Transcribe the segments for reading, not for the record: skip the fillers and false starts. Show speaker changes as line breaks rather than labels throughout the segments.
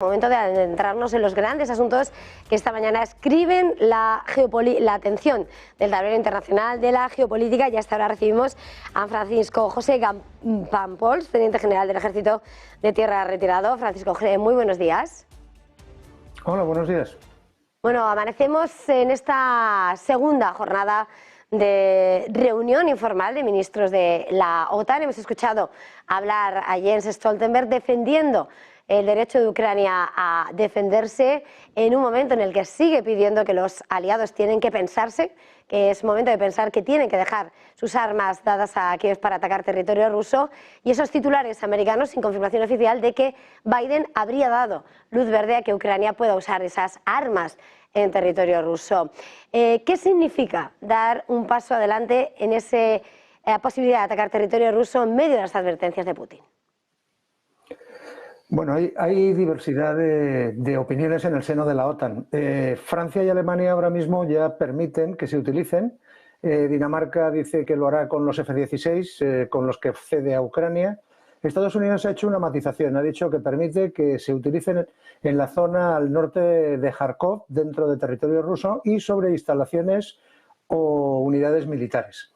Momento de adentrarnos en los grandes asuntos que esta mañana escriben la atención del tablero internacional de la geopolítica. Y hasta ahora recibimos a Francisco José Campols, teniente general del Ejército de Tierra retirado. Francisco, muy buenos días.
Hola, buenos días.
Bueno, amanecemos en esta segunda jornada de reunión informal de ministros de la OTAN. Hemos escuchado hablar a Jens Stoltenberg defendiendo el derecho de Ucrania a defenderse en un momento en el que sigue pidiendo que los aliados tienen que pensarse, que es momento de pensar que tienen que dejar sus armas dadas a Kiev para atacar territorio ruso, y esos titulares americanos sin confirmación oficial de que Biden habría dado luz verde a que Ucrania pueda usar esas armas en territorio ruso. ¿Qué significa dar un paso adelante en esa posibilidad de atacar territorio ruso en medio de las advertencias de Putin?
Bueno, hay diversidad de opiniones en el seno de la OTAN. Francia y Alemania ahora mismo ya permiten que se utilicen. Dinamarca dice que lo hará con los F-16, con los que cede a Ucrania. Estados Unidos ha hecho una matización, ha dicho que permite que se utilicen en la zona al norte de Kharkov, dentro de territorio ruso, y sobre instalaciones o unidades militares.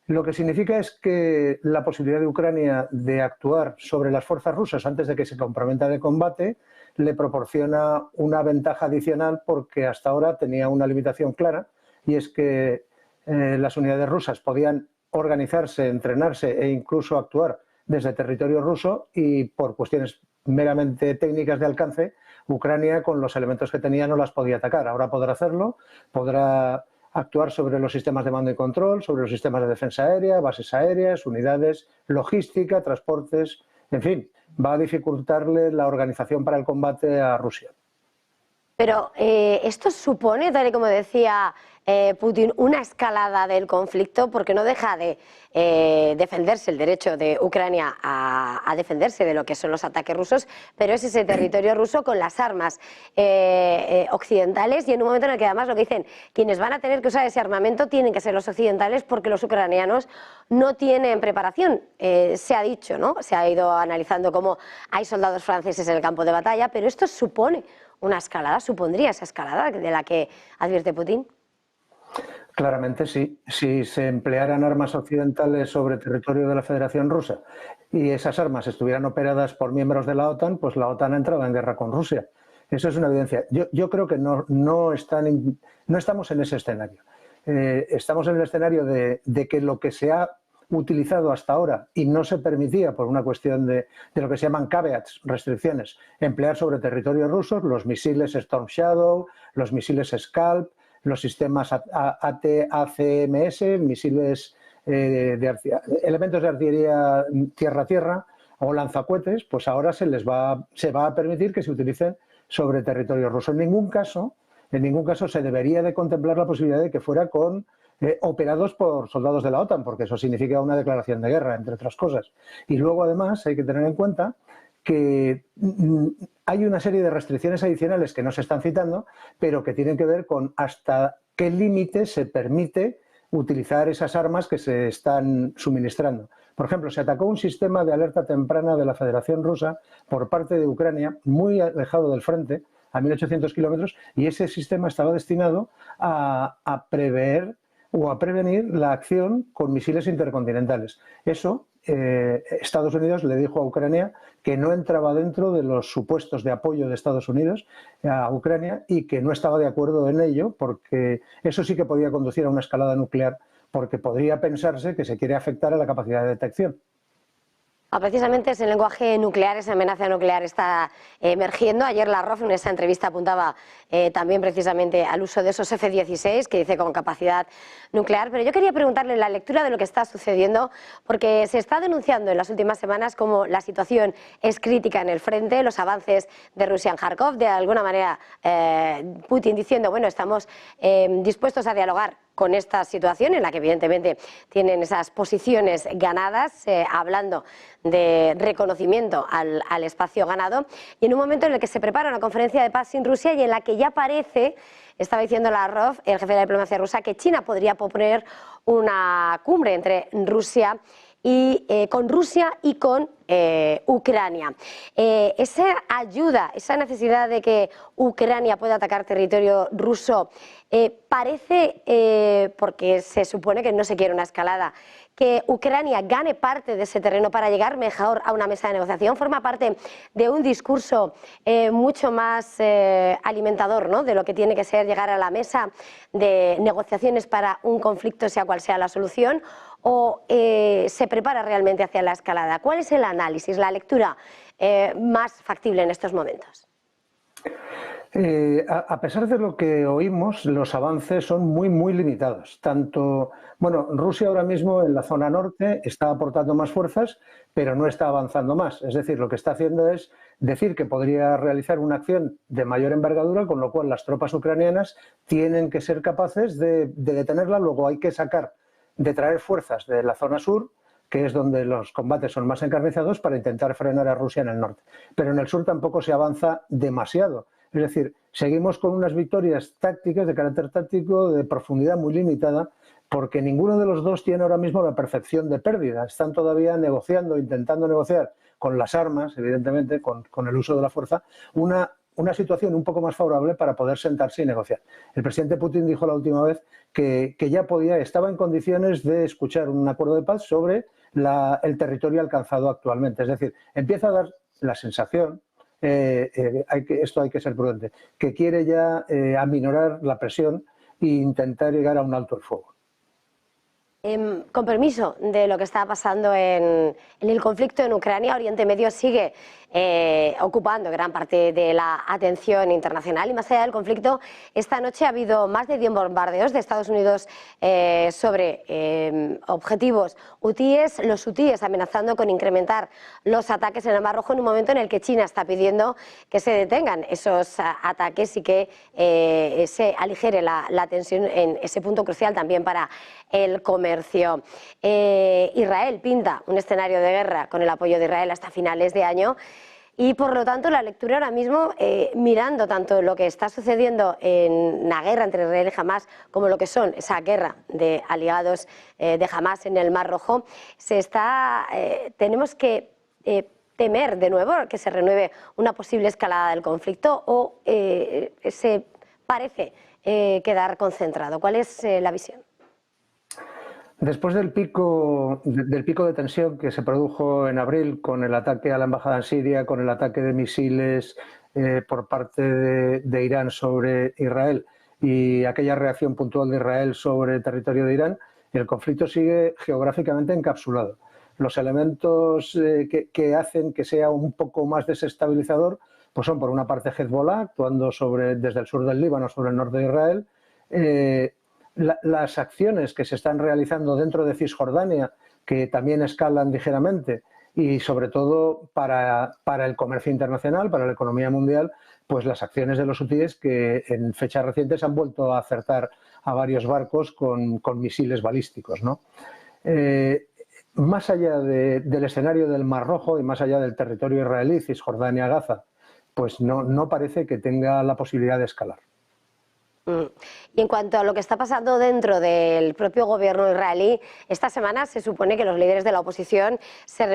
Lo que significa es que la posibilidad de Ucrania de actuar sobre las fuerzas rusas antes de que se comprometa de combate le proporciona una ventaja adicional, porque hasta ahora tenía una limitación clara, y es que las unidades rusas podían organizarse, entrenarse e incluso actuar desde territorio ruso, y por cuestiones meramente técnicas de alcance, Ucrania con los elementos que tenía no las podía atacar. Ahora podrá hacerlo, podrá actuar sobre los sistemas de mando y control, sobre los sistemas de defensa aérea, bases aéreas, unidades, logística, transportes, en fin, va a dificultarle la organización para el combate a Rusia.
Pero esto supone, tal y como decía Putin, una escalada del conflicto, porque no deja de defenderse el derecho de Ucrania a defenderse de lo que son los ataques rusos, pero es ese territorio ruso con las armas occidentales, y en un momento en el que además lo que dicen, quienes van a tener que usar ese armamento tienen que ser los occidentales, porque los ucranianos no tienen preparación. Se ha dicho, ¿no? Se ha ido analizando cómo hay soldados franceses en el campo de batalla, pero esto supone una escalada, supondría esa escalada de la que advierte Putin.
Claramente sí. Si se emplearan armas occidentales sobre territorio de la Federación Rusa y esas armas estuvieran operadas por miembros de la OTAN, pues la OTAN ha entrado en guerra con Rusia. Eso es una evidencia. Yo creo que no estamos en ese escenario. Estamos en el escenario de que lo que se ha utilizado hasta ahora y no se permitía por una cuestión de lo que se llaman caveats, restricciones, emplear sobre territorios rusos, los misiles Storm Shadow, los misiles Scalp, los sistemas ATACMS, misiles elementos de artillería tierra-tierra o lanzacohetes, pues ahora se va a permitir que se utilicen sobre territorio ruso. En ningún caso se debería de contemplar la posibilidad de que fuera operados por soldados de la OTAN, porque eso significa una declaración de guerra, entre otras cosas. Y luego, además, hay que tener en cuenta que hay una serie de restricciones adicionales que no se están citando, pero que tienen que ver con hasta qué límite se permite utilizar esas armas que se están suministrando. Por ejemplo, se atacó un sistema de alerta temprana de la Federación Rusa por parte de Ucrania, muy alejado del frente, a 1.800 kilómetros, y ese sistema estaba destinado a prever o a prevenir la acción con misiles intercontinentales. Eso, Estados Unidos le dijo a Ucrania que no entraba dentro de los supuestos de apoyo de Estados Unidos a Ucrania, y que no estaba de acuerdo en ello, porque eso sí que podía conducir a una escalada nuclear, porque podría pensarse que se quiere afectar a la capacidad de detección.
Precisamente ese lenguaje nuclear, esa amenaza nuclear está emergiendo. Ayer Lavrov en esa entrevista apuntaba también precisamente al uso de esos F-16, que dice con capacidad nuclear. Pero yo quería preguntarle la lectura de lo que está sucediendo, porque se está denunciando en las últimas semanas como la situación es crítica en el frente, los avances de Rusia en Kharkov, de alguna manera Putin diciendo, bueno, estamos dispuestos a dialogar con esta situación en la que evidentemente tienen esas posiciones ganadas, hablando de reconocimiento al espacio ganado, y en un momento en el que se prepara una conferencia de paz sin Rusia y en la que ya parece, estaba diciendo Lavrov, el jefe de la diplomacia rusa, que China podría proponer una cumbre entre Rusia y con Ucrania. Esa ayuda, esa necesidad de que Ucrania pueda atacar territorio ruso, parece, porque se supone que no se quiere una escalada, que Ucrania gane parte de ese terreno para llegar mejor a una mesa de negociación, forma parte de un discurso mucho más alimentador, ¿no?, de lo que tiene que ser llegar a la mesa de negociaciones para un conflicto, sea cual sea la solución, o se prepara realmente hacia la escalada. ¿Cuál es el análisis, la lectura más factible en estos momentos?
A pesar de lo que oímos, los avances son muy limitados. Rusia ahora mismo en la zona norte está aportando más fuerzas, pero no está avanzando más. Es decir, lo que está haciendo es decir que podría realizar una acción de mayor envergadura, con lo cual las tropas ucranianas tienen que ser capaces de detenerla. Luego hay que traer fuerzas de la zona sur, que es donde los combates son más encarnizados, para intentar frenar a Rusia en el norte. Pero en el sur tampoco se avanza demasiado. Es decir, seguimos con unas victorias tácticas, de carácter táctico, de profundidad muy limitada, porque ninguno de los dos tiene ahora mismo la percepción de pérdida. Están todavía negociando, intentando negociar con las armas, evidentemente, con el uso de la fuerza, una situación un poco más favorable para poder sentarse y negociar. El presidente Putin dijo la última vez que ya estaba en condiciones de escuchar un acuerdo de paz sobre el territorio alcanzado actualmente. Es decir, empieza a dar la sensación, esto hay que ser prudente, que quiere ya aminorar la presión e intentar llegar a un alto el fuego.
Con permiso de lo que está pasando en el conflicto en Ucrania, Oriente Medio sigue ocupando gran parte de la atención internacional, y más allá del conflicto, esta noche ha habido más de 10 bombardeos de Estados Unidos sobre objetivos hutíes, los hutíes amenazando con incrementar los ataques en el Mar Rojo en un momento en el que China está pidiendo que se detengan esos ataques y que se aligere la tensión en ese punto crucial también para el comercio. Israel pinta un escenario de guerra con el apoyo de Israel hasta finales de año, y por lo tanto la lectura ahora mismo, mirando tanto lo que está sucediendo en la guerra entre Israel y Hamás como lo que son esa guerra de aliados de Hamás en el Mar Rojo, tenemos que temer de nuevo que se renueve una posible escalada del conflicto, o se parece quedar concentrado. ¿Cuál es la visión?
Después del pico de tensión que se produjo en abril con el ataque a la embajada en Siria, con el ataque de misiles por parte de Irán sobre Israel y aquella reacción puntual de Israel sobre el territorio de Irán, el conflicto sigue geográficamente encapsulado. Los elementos que hacen que sea un poco más desestabilizador pues son, por una parte, Hezbollah actuando desde el sur del Líbano sobre el norte de Israel, las acciones que se están realizando dentro de Cisjordania, que también escalan ligeramente, y sobre todo para el comercio internacional, para la economía mundial, pues las acciones de los hutíes, que en fechas recientes han vuelto a acertar a varios barcos con misiles balísticos, ¿no? Más allá del escenario del Mar Rojo y más allá del territorio israelí, Cisjordania, Gaza, pues no parece que tenga la posibilidad de escalar.
Y en cuanto a lo que está pasando dentro del propio gobierno israelí, esta semana se supone que los líderes de la oposición se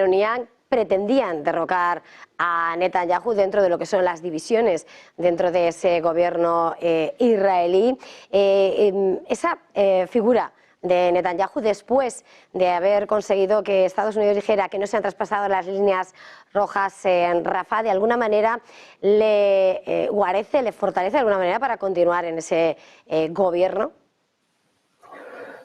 pretendían derrocar a Netanyahu dentro de lo que son las divisiones dentro de ese gobierno israelí. Esa figura de Netanyahu, después de haber conseguido que Estados Unidos dijera que no se han traspasado las líneas rojas en Rafah, de alguna manera le guarece, le fortalece de alguna manera para continuar en ese gobierno.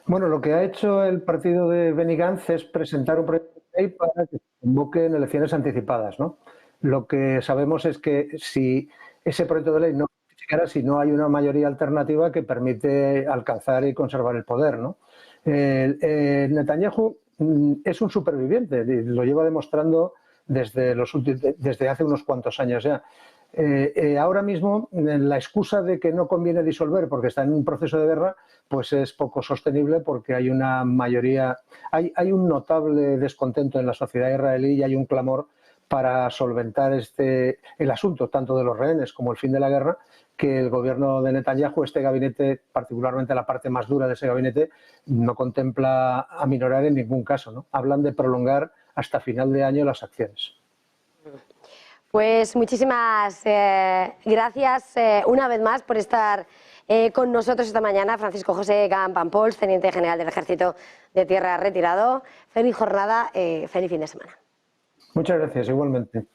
Bueno, lo que ha hecho el partido de Benny Gantz es presentar un proyecto de ley para que se convoquen elecciones anticipadas, ¿no? Lo que sabemos es que si ese proyecto de ley no fructificara, si no hay una mayoría alternativa que permite alcanzar y conservar el poder, ¿no? Netanyahu es un superviviente, lo lleva demostrando desde hace unos cuantos años ya. Ahora mismo la excusa de que no conviene disolver porque está en un proceso de guerra pues es poco sostenible, porque hay una mayoría, hay un notable descontento en la sociedad israelí y hay un clamor para solventar el asunto tanto de los rehenes como el fin de la guerra, que el gobierno de Netanyahu, este gabinete, particularmente la parte más dura de ese gabinete, no contempla aminorar en ningún caso, ¿no? Hablan de prolongar hasta final de año las acciones.
Pues muchísimas gracias una vez más por estar con nosotros esta mañana, Francisco José Campoampols, Teniente General del Ejército de Tierra retirado. Feliz jornada, feliz fin de semana.
Muchas gracias, igualmente.